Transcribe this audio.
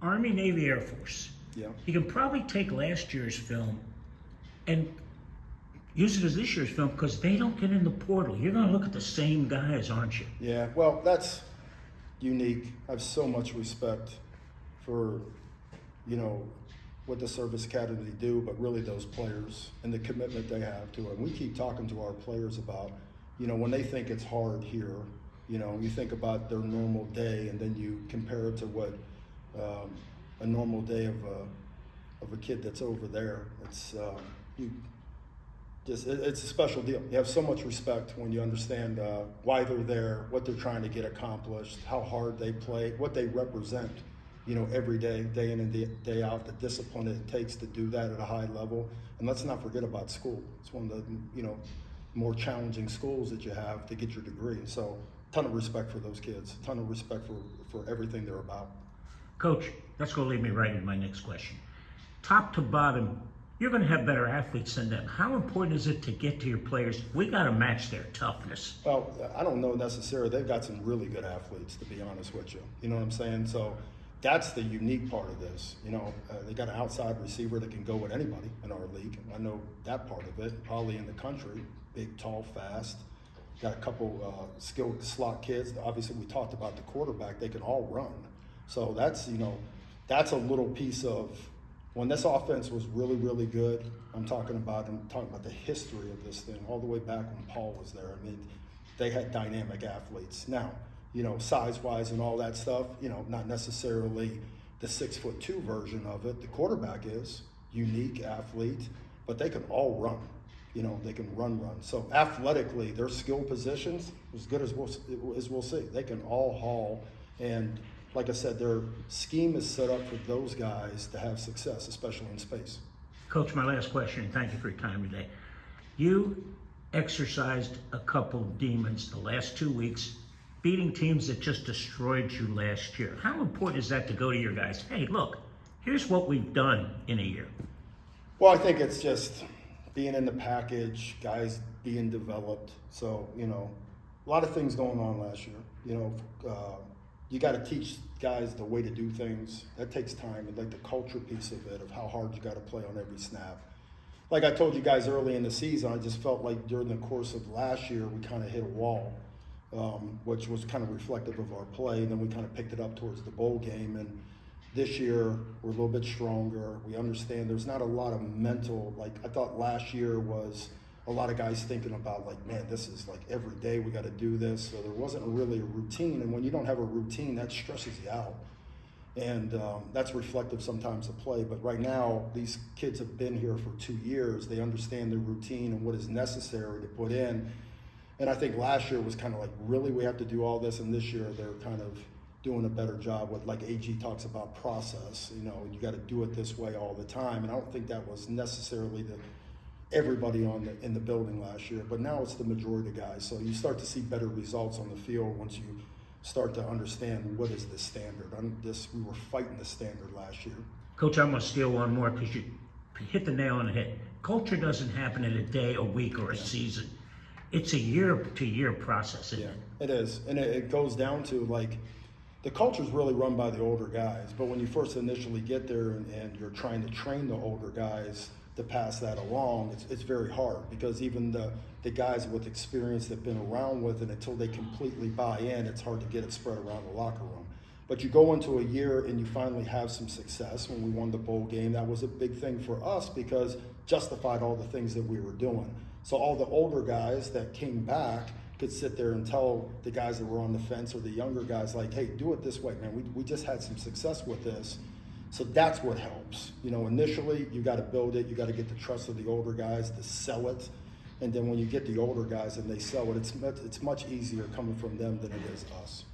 Army, Navy, Air Force. Yeah. You can probably take last year's film and use it as this year's film because they don't get in the portal. You're going to look at the same guys, aren't you? Yeah, well, that's unique. I have so much respect for, what the Service Academy do, but really those players and the commitment they have to it. And we keep talking to our players about, when they think it's hard here, you think about their normal day and then you compare it to what a normal day of a kid that's over there. It's it's a special deal. You have so much respect when you understand why they're there, what they're trying to get accomplished, how hard they play, what they represent, every day, day in and day out, the discipline it takes to do that at a high level. And let's not forget about school. It's one of the, more challenging schools that you have to get your degree. So ton of respect for those kids, ton of respect for everything they're about. Coach, that's going to lead me right into my next question. Top to bottom, you're going to have better athletes than them. How important is it to get to your players? We got to match their toughness. Well, I don't know necessarily. They've got some really good athletes, to be honest with you. You know what I'm saying? So that's the unique part of this. They got an outside receiver that can go with anybody in our league. I know that part of it, probably in the country. Big, tall, fast. Got a couple skilled slot kids. Obviously, we talked about the quarterback. They can all run. So that's, that's a little piece of when this offense was really, really good. I'm talking about the history of this thing all the way back when Paul was there. I mean, they had dynamic athletes. Now, size-wise and all that stuff, not necessarily the 6'2" version of it. The quarterback is unique athlete, but they can all run. They can run. So athletically, their skill positions, as good as we'll see. They can all haul. And like I said, their scheme is set up for those guys to have success, especially in space. Coach, my last question, and thank you for your time today. You exercised a couple of demons the last 2 weeks, beating teams that just destroyed you last year. How important is that to go to your guys? Hey, look, here's what we've done in a year. Well, I think it's just being in the package, guys being developed. So, a lot of things going on last year. You got to teach guys the way to do things. That takes time, and like the culture piece of it, of how hard you got to play on every snap. Like I told you guys early in the season, I just felt like during the course of last year, we kind of hit a wall, which was kind of reflective of our play. And then we kind of picked it up towards the bowl game. And this year, we're a little bit stronger. We understand there's not a lot of mental, I thought last year was a lot of guys thinking about man, this is every day we got to do this. So there wasn't really a routine. And when you don't have a routine, that stresses you out. And that's reflective sometimes of play. But right now, these kids have been here for 2 years. They understand the routine and what is necessary to put in. And I think last year was kind of really, we have to do all this. And this year, they're kind of doing a better job with, AG talks about process. You got to do it this way all the time. And I don't think that was necessarily everybody in the building last year, but now it's the majority of guys. So you start to see better results on the field once you start to understand what is the standard. We were fighting the standard last year. Coach, I'm going to steal one more because you hit the nail on the head. Culture doesn't happen in a day, a week, or a season. It's a year-to-year process, isn't it? It is, and it goes down to the culture is really run by the older guys, but when you first initially get there and you're trying to train the older guys to pass that along, it's very hard because even the guys with experience that have been around with it, until they completely buy in, it's hard to get it spread around the locker room. But you go into a year and you finally have some success. When we won the bowl game, that was a big thing for us because justified all the things that we were doing. So all the older guys that came back could sit there and tell the guys that were on the fence or the younger guys hey, do it this way, man. We just had some success with this. So that's what helps. Initially, you got to build it. You got to get the trust of the older guys to sell it. And then when you get the older guys and they sell it, it's much easier coming from them than it is us.